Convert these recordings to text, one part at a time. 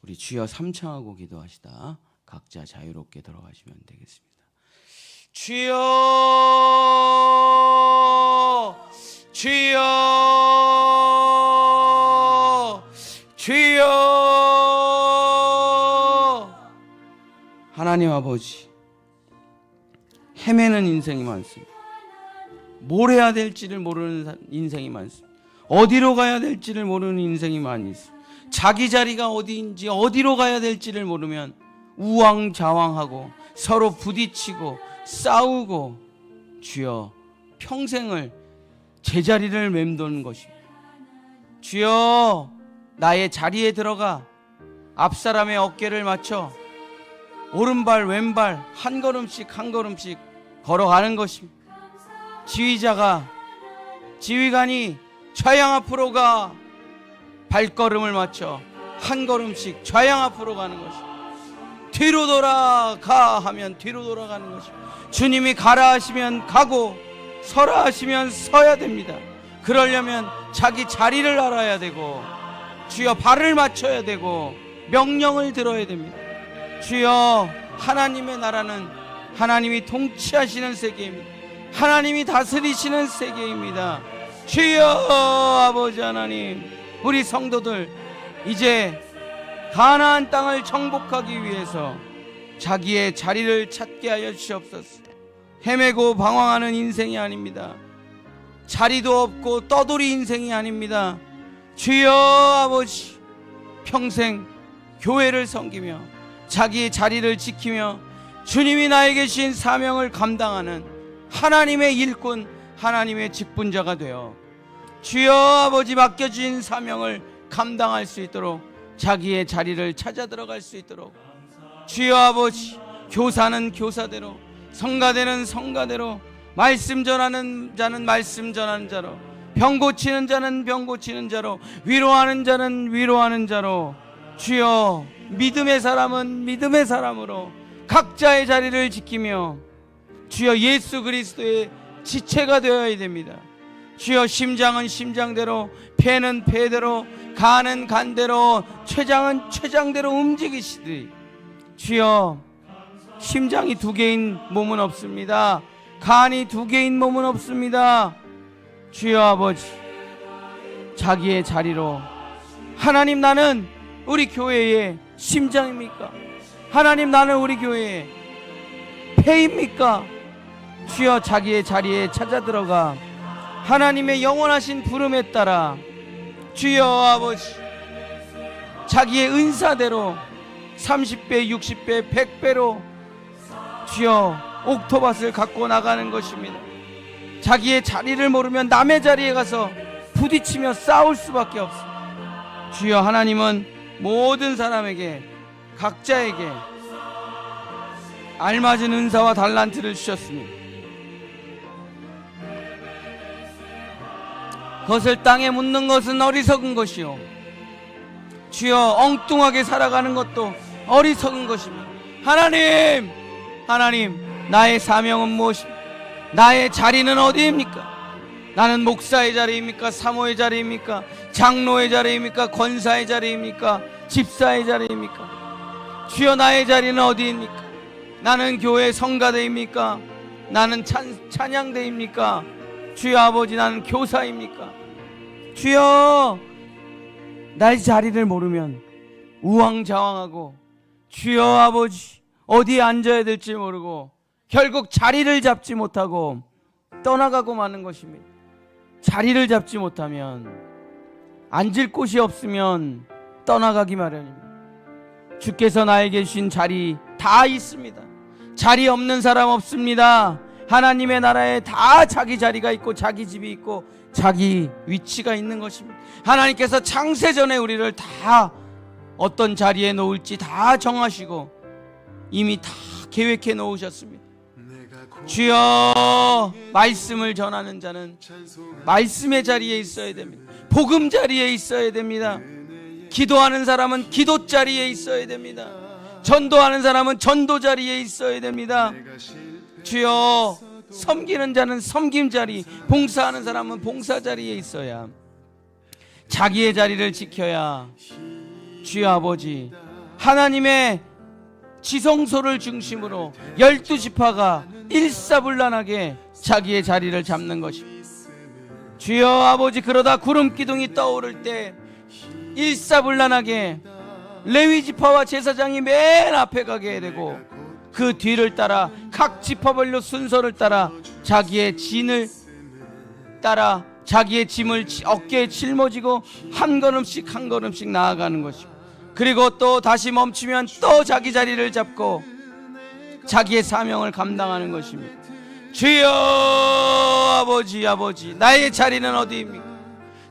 우리 주여 삼창하고 기도하시다 각자 자유롭게 들어가시면 되겠습니다. 주여, 주여, 주여. 하나님 아버지, 헤매는 인생이 많습니다. 뭘 해야 될지를 모르는 인생이 많습니다. 어디로 가야 될지를 모르는 인생이 많이 있습니다. 자기 자리가 어디인지 어디로 가야 될지를 모르면 우왕좌왕하고 서로 부딪히고 싸우고 주여 평생을 제자리를 맴도는 것입니다. 주여 나의 자리에 들어가 앞사람의 어깨를 맞춰 오른발 왼발 한 걸음씩 한 걸음씩 걸어가는 것입니다. 지휘관이 좌양 앞으로 가 발걸음을 맞춰 한 걸음씩 좌양 앞으로 가는 것입니다. 뒤로 돌아가 하면 뒤로 돌아가는 것입니다. 주님이 가라 하시면 가고 서라 하시면 서야 됩니다. 그러려면 자기 자리를 알아야 되고 주여 발을 맞춰야 되고 명령을 들어야 됩니다. 주여 하나님의 나라는 하나님이 통치하시는 세계입니다. 하나님이 다스리시는 세계입니다. 주여 아버지 하나님, 우리 성도들 이제 가나안 땅을 정복하기 위해서 자기의 자리를 찾게 하여 주시옵소서. 헤매고 방황하는 인생이 아닙니다. 자리도 없고 떠돌이 인생이 아닙니다. 주여 아버지, 평생 교회를 섬기며 자기의 자리를 지키며 주님이 나에게 주신 사명을 감당하는 하나님의 일꾼, 하나님의 직분자가 되어 주여 아버지 맡겨주신 사명을 감당할 수 있도록 자기의 자리를 찾아 들어갈 수 있도록 주여 아버지, 교사는 교사대로, 성가대는 성가대로, 말씀 전하는 자는 말씀 전하는 자로, 병 고치는 자는 병 고치는 자로, 위로하는 자는 위로하는 자로, 주여 믿음의 사람은 믿음의 사람으로 각자의 자리를 지키며 주여 예수 그리스도의 지체가 되어야 됩니다. 주여 심장은 심장대로, 폐는 폐대로, 간은 간대로, 췌장은 췌장대로 움직이시듯이 주여 심장이 두 개인 몸은 없습니다. 간이 두 개인 몸은 없습니다. 주여 아버지, 자기의 자리로 하나님 나는 우리 교회의 심장입니까? 하나님 나는 우리 교회의 폐입니까? 주여 자기의 자리에 찾아 들어가 하나님의 영원하신 부름에 따라 주여 아버지 자기의 은사대로 30배, 60배, 100배로 주여 옥토밭을 갖고 나가는 것입니다. 자기의 자리를 모르면 남의 자리에 가서 부딪히며 싸울 수밖에 없습니다. 주여 하나님은 모든 사람에게 각자에게 알맞은 은사와 달란트를 주셨습니다. 그것을 땅에 묻는 것은 어리석은 것이요 주여 엉뚱하게 살아가는 것도 어리석은 것입니다. 하나님 나의 사명은 무엇입니까? 나의 자리는 어디입니까? 나는 목사의 자리입니까? 사모의 자리입니까? 장로의 자리입니까? 권사의 자리입니까? 집사의 자리입니까? 주여 나의 자리는 어디입니까? 나는 교회 성가대입니까? 나는 찬양대입니까? 주여 아버지 나는 교사입니까? 주여 나의 자리를 모르면 우왕좌왕하고 주여 아버지 어디에 앉아야 될지 모르고 결국 자리를 잡지 못하고 떠나가고 마는 것입니다. 자리를 잡지 못하면 앉을 곳이 없으면 떠나가기 마련입니다. 주께서 나에게 주신 자리 다 있습니다. 자리 없는 사람 없습니다. 하나님의 나라에 다 자기 자리가 있고 자기 집이 있고 자기 위치가 있는 것입니다. 하나님께서 창세전에 우리를 다 어떤 자리에 놓을지 다 정하시고 이미 다 계획해 놓으셨습니다. 주여 말씀을 전하는 자는 말씀의 자리에 있어야 됩니다. 복음 자리에 있어야 됩니다. 기도하는 사람은 기도 자리에 있어야 됩니다. 전도하는 사람은 전도 자리에 있어야 됩니다. 주여 섬기는 자는 섬김 자리, 봉사하는 사람은 봉사 자리에 있어야 자기의 자리를 지켜야 주여 아버지 하나님의 지성소를 중심으로 12지파가 일사불란하게 자기의 자리를 잡는 것입니다. 주여 아버지, 그러다 구름기둥이 떠오를 때 일사불란하게 레위지파와 제사장이 맨 앞에 가게 되고 그 뒤를 따라 각 지파별로 순서를 따라 자기의 진을 따라 자기의 짐을 어깨에 짊어지고 한 걸음씩 한 걸음씩 나아가는 것이고, 그리고 또 다시 멈추면 또 자기 자리를 잡고 자기의 사명을 감당하는 것입니다. 주여 아버지, 나의 자리는 어디입니까?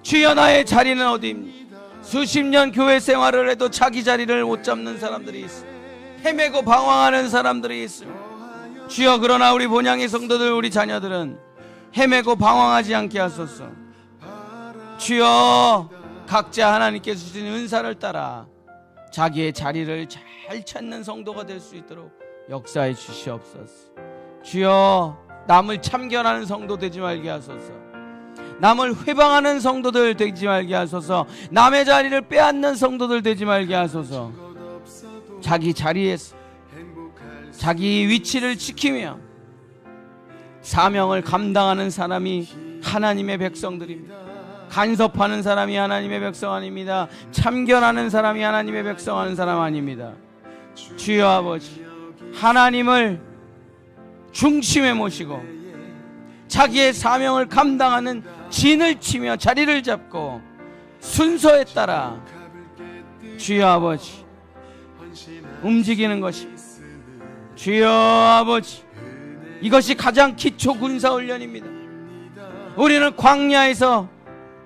주여 나의 자리는 어디입니까? 수십 년 교회 생활을 해도 자기 자리를 못 잡는 사람들이 있습니다. 헤매고 방황하는 사람들이 있습니다. 주여, 그러나 우리 본향의 성도들, 우리 자녀들은 헤매고 방황하지 않게 하소서. 주여, 각자 하나님께서 주신 은사를 따라 자기의 자리를 잘 찾는 성도가 될 수 있도록 역사해 주시옵소서. 주여, 남을 참견하는 성도 되지 말게 하소서. 남을 회방하는 성도들 되지 말게 하소서. 남의 자리를 빼앗는 성도들 되지 말게 하소서. 자기 자리에서 자기 위치를 지키며 사명을 감당하는 사람이 하나님의 백성들입니다. 간섭하는 사람이 하나님의 백성 아닙니다. 참견하는 사람이 하나님의 백성 하는 사람 아닙니다. 주여 아버지, 하나님을 중심에 모시고 자기의 사명을 감당하는 진을 치며 자리를 잡고 순서에 따라 주여 아버지 움직이는 것입니다. 주여 아버지, 이것이 가장 기초 군사훈련입니다. 우리는 광야에서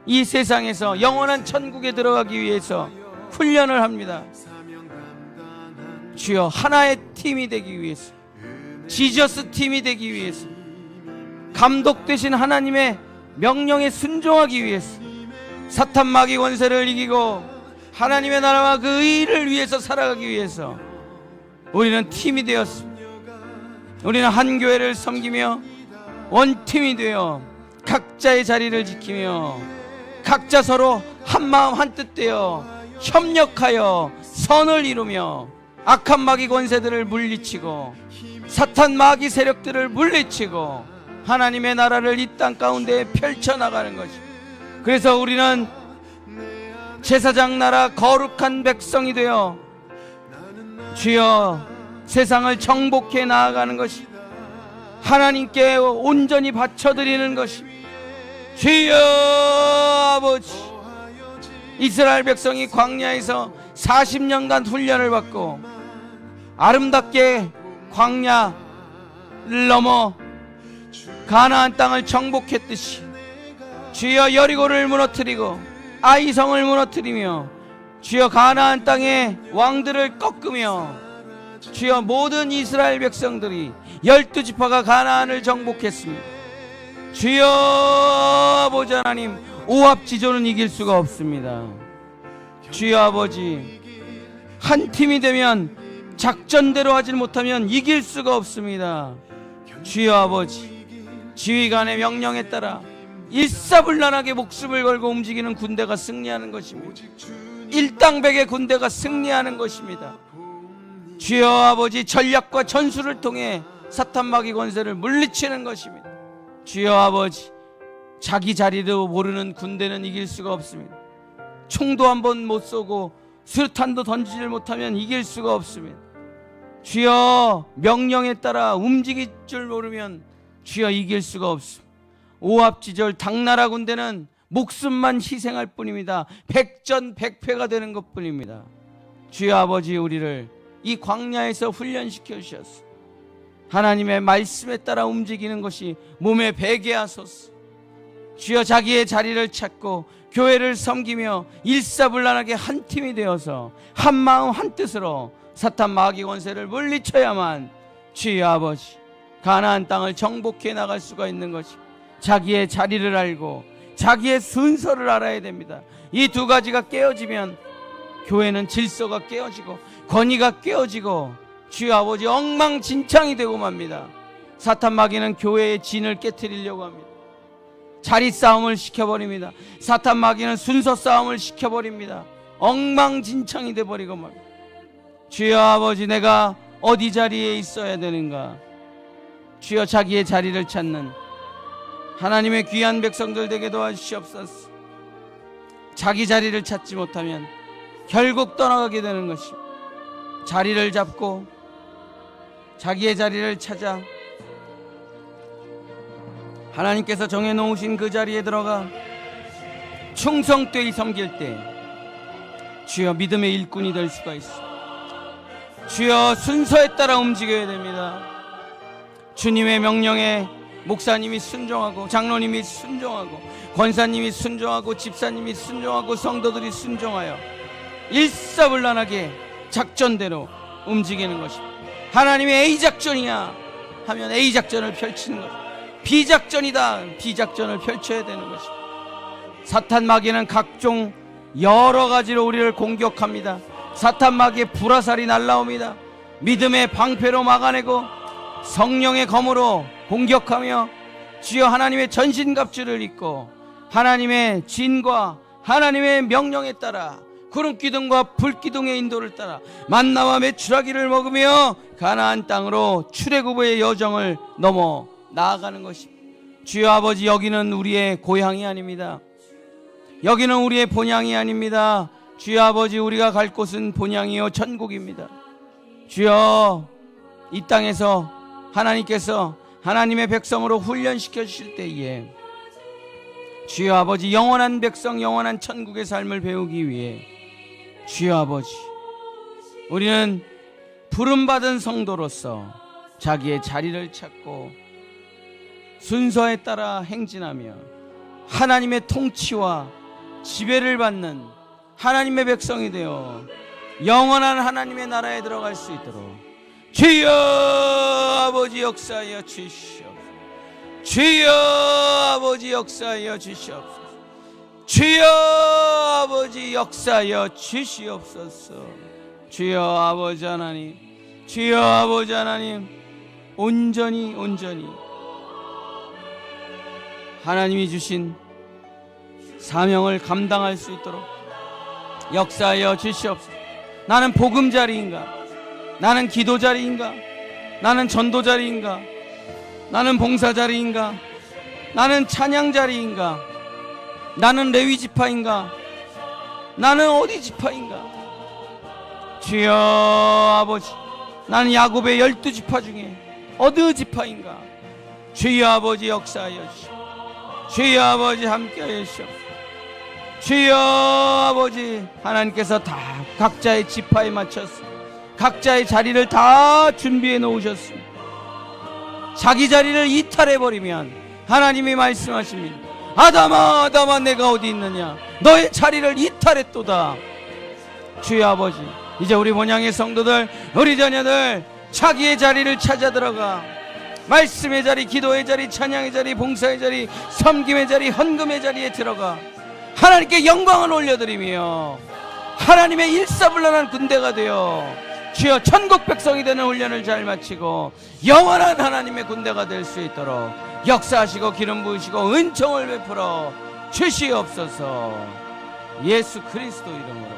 이 세상에서 영원한 천국에 들어가기 위해서 훈련을 합니다. 주여, 하나의 팀이 되기 위해서, 지저스 팀이 되기 위해서, 감독 되신 하나님의 명령에 순종하기 위해서, 사탄 마귀 권세를 이기고 하나님의 나라와 그 의를 위해서 살아가기 위해서 우리는 팀이 되었습니다. 우리는 한 교회를 섬기며 원팀이 되어 각자의 자리를 지키며 각자 서로 한마음 한뜻 되어 협력하여 선을 이루며 악한 마귀 권세들을 물리치고 사탄 마귀 세력들을 물리치고 하나님의 나라를 이 땅 가운데 펼쳐나가는 것입니다. 그래서 우리는 제사장 나라 거룩한 백성이 되어 주여 세상을 정복해 나아가는 것이, 하나님께 온전히 바쳐드리는 것이, 주여 아버지, 이스라엘 백성이 광야에서 40년간 훈련을 받고 아름답게 광야를 넘어 가나안 땅을 정복했듯이 주여 여리고를 무너뜨리고 아이성을 무너뜨리며 주여 가나안 땅의 왕들을 꺾으며 주여 모든 이스라엘 백성들이 12지파가 가나안을 정복했습니다. 주여 아버지 하나님, 오합지졸은 이길 수가 없습니다. 주여 아버지, 한 팀이 되면 작전대로 하지 못하면 이길 수가 없습니다. 주여 아버지, 지휘관의 명령에 따라 일사불란하게 목숨을 걸고 움직이는 군대가 승리하는 것입니다. 일당백의 군대가 승리하는 것입니다. 주여 아버지, 전략과 전술을 통해 사탄 마귀 권세를 물리치는 것입니다. 주여 아버지, 자기 자리도 모르는 군대는 이길 수가 없습니다. 총도 한번 못 쏘고 수류탄도 던지질 못하면 이길 수가 없습니다. 주여, 명령에 따라 움직일 줄 모르면 주여 이길 수가 없습니다. 오합지졸 당나라 군대는 목숨만 희생할 뿐입니다. 백전백패가 되는 것 뿐입니다. 주여 아버지, 우리를 이 광야에서 훈련시켜 주셨소. 하나님의 말씀에 따라 움직이는 것이 몸에 배게 하소서. 주여, 자기의 자리를 찾고 교회를 섬기며 일사불란하게 한 팀이 되어서 한 마음 한 뜻으로 사탄 마귀 권세를 물리쳐야만 주여 아버지, 가나안 땅을 정복해 나갈 수가 있는 것이, 자기의 자리를 알고 자기의 순서를 알아야 됩니다. 이 두 가지가 깨어지면 교회는 질서가 깨어지고 권위가 깨어지고 주여 아버지, 엉망진창이 되고 맙니다. 사탄 마귀는 교회의 진을 깨트리려고 합니다. 자리 싸움을 시켜버립니다. 사탄 마귀는 순서 싸움을 시켜버립니다. 엉망진창이 돼버리고 맙니다. 주여 아버지, 내가 어디 자리에 있어야 되는가? 주여, 자기의 자리를 찾는 하나님의 귀한 백성들 되게 도와주시옵소서. 자기 자리를 찾지 못하면 결국 떠나가게 되는 것입니다. 자리를 잡고 자기의 자리를 찾아 하나님께서 정해놓으신 그 자리에 들어가 충성되이 섬길 때 주여, 믿음의 일꾼이 될 수가 있어. 주여, 순서에 따라 움직여야 됩니다. 주님의 명령에 목사님이 순종하고, 장로님이 순종하고, 권사님이 순종하고, 집사님이 순종하고, 성도들이 순종하여 일사불란하게 작전대로 움직이는 것입니다. 하나님의 A작전이야 하면 A작전을 펼치는 것입니다. B작전이다, B작전을 펼쳐야 되는 것입니다. 사탄 마귀는 각종 여러 가지로 우리를 공격합니다. 사탄 마귀의 불화살이 날라옵니다. 믿음의 방패로 막아내고 성령의 검으로 공격하며 주여, 하나님의 전신갑주를 입고 하나님의 진과 하나님의 명령에 따라 구름기둥과 불기둥의 인도를 따라 만나와 메추라기를 먹으며 가나안 땅으로 출애굽의 여정을 넘어 나아가는 것입니다. 주여 아버지, 여기는 우리의 고향이 아닙니다. 여기는 우리의 본향이 아닙니다. 주여 아버지, 우리가 갈 곳은 본향이요 천국입니다. 주여, 이 땅에서 하나님께서 하나님의 백성으로 훈련시켜 주실 때에 주여 아버지, 영원한 백성, 영원한 천국의 삶을 배우기 위해 주여 아버지, 우리는 부름받은 성도로서 자기의 자리를 찾고 순서에 따라 행진하며 하나님의 통치와 지배를 받는 하나님의 백성이 되어 영원한 하나님의 나라에 들어갈 수 있도록 주여 아버지 역사하여 주시옵소서. 주여 아버지 역사하여 주시옵소서. 주여 아버지 역사하여 주시옵소서. 주여 아버지 하나님, 주여 아버지 하나님, 온전히 하나님이 주신 사명을 감당할 수 있도록 역사하여 주시옵소서. 나는 보금자리인가? 나는 기도자리인가? 나는 전도자리인가? 나는 봉사자리인가? 나는 찬양자리인가? 나는 레위지파인가? 나는 어디 지파인가? 주여 아버지, 나는 야곱의 12지파 중에 어느 지파인가? 주여 아버지 역사하여 주시옵소서. 주여 아버지 함께하여 주시옵소서. 주여 아버지, 하나님께서 다 각자의 지파에 맞춰서 각자의 자리를 다 준비해 놓으셨습니다. 자기 자리를 이탈해버리면 하나님이 말씀하십니다. 아담아 아담아, 내가 어디 있느냐? 너의 자리를 이탈했도다. 주여 아버지, 이제 우리 본향의 성도들, 우리 자녀들 자기의 자리를 찾아 들어가 말씀의 자리, 기도의 자리, 찬양의 자리, 봉사의 자리, 섬김의 자리, 헌금의 자리에 들어가 하나님께 영광을 올려드리며 하나님의 일사불란한 군대가 되어 주여 천국 백성이 되는 훈련을 잘 마치고 영원한 하나님의 군대가 될 수 있도록 역사하시고 기름 부으시고 은총을 베풀어 주시옵소서. 예수 그리스도 이름으로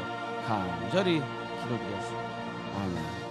간절히 기도드렸습니다. 아멘.